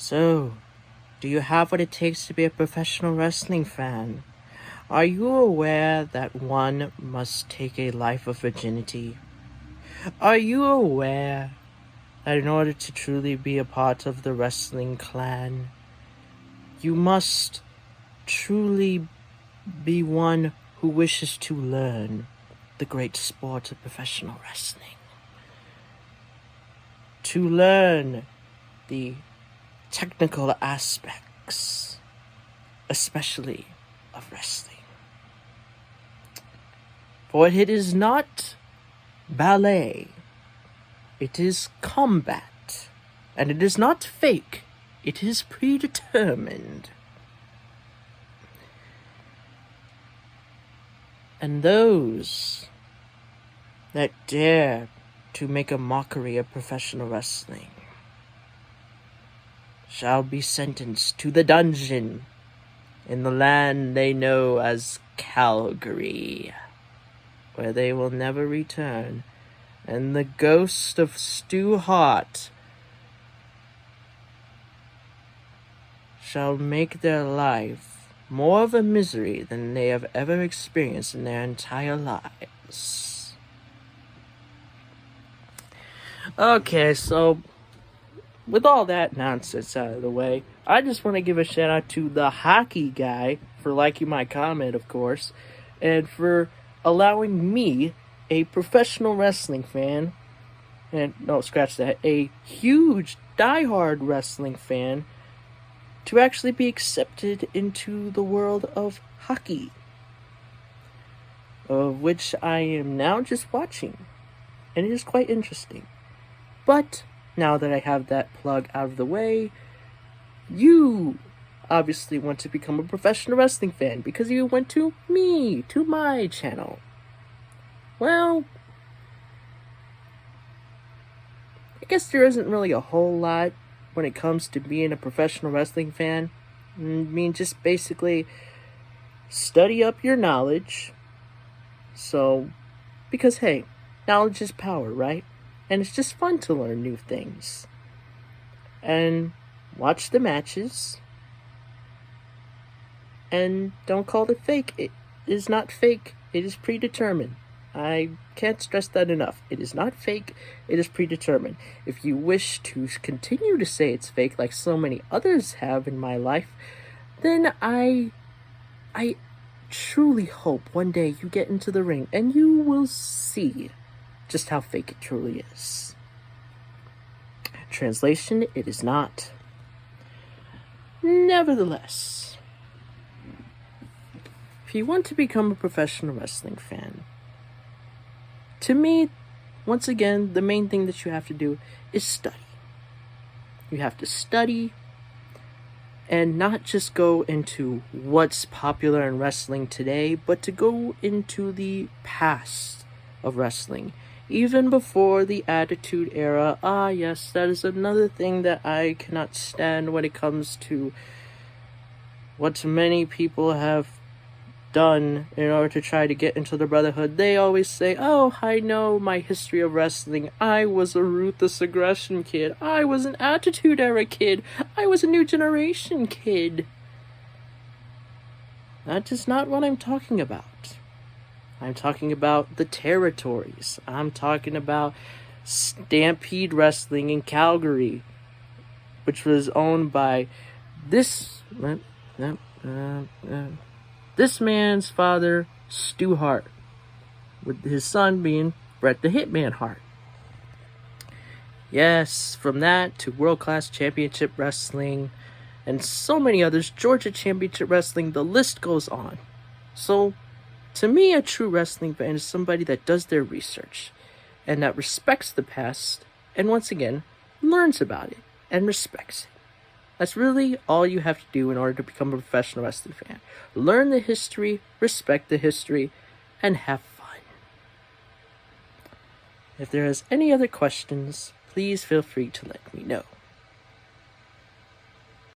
So, do you have what it takes to be a professional wrestling fan? Are you aware that one must take a life of virginity? Are you aware that in order to truly be a part of the wrestling clan, you must truly be one who wishes to learn the great sport of professional wrestling? To learn the technical aspects, especially of wrestling. For it is not ballet, it is combat, and it is not fake, it is predetermined. And those that dare to make a mockery of professional wrestling shall be sentenced to the dungeon in the land they know as Calgary, where they will never return, and the ghost of Stu Hart shall make their life more of a misery than they have ever experienced in their entire lives. Okay, so with all that nonsense out of the way, I just want to give a shout out to the hockey guy for liking my comment, of course, and for allowing me, a professional wrestling fan, and no, scratch that, a huge diehard wrestling fan, to actually be accepted into the world of hockey, of which I am now just watching, and it is quite interesting. But now that I have that plug out of the way, you obviously want to become a professional wrestling fan because you went to my channel. Well, I guess there isn't really a whole lot when it comes to being a professional wrestling fan. I mean, just basically study up your knowledge. So, because hey, knowledge is power, right? And it's just fun to learn new things. And watch the matches. And don't call it fake. It is not fake. It is predetermined. I can't stress that enough. It is not fake. It is predetermined. If you wish to continue to say it's fake like so many others have in my life, then I truly hope one day you get into the ring and you will see just how fake it truly is. Translation, it is not. Nevertheless, if you want to become a professional wrestling fan, to me, once again, the main thing that you have to do is study. You have to study and not just go into what's popular in wrestling today, but to go into the past of wrestling, even before the Attitude Era. Yes, that is another thing that I cannot stand when it comes to what many people have done in order to try to get into the Brotherhood. They always say, oh, I know my history of wrestling. I was a Ruthless Aggression kid. I was an Attitude Era kid. I was a New Generation kid. That is not what I'm talking about. I'm talking about the territories. I'm talking about Stampede Wrestling in Calgary, which was owned by this man's father, Stu Hart, with his son being Bret the Hitman Hart. Yes, from that to World Class Championship Wrestling and so many others, Georgia Championship Wrestling, the list goes on. So, to me, a true wrestling fan is somebody that does their research and that respects the past and, once again, learns about it and respects it. That's really all you have to do in order to become a professional wrestling fan. Learn the history, respect the history, and have fun. If there is any other questions, please feel free to let me know.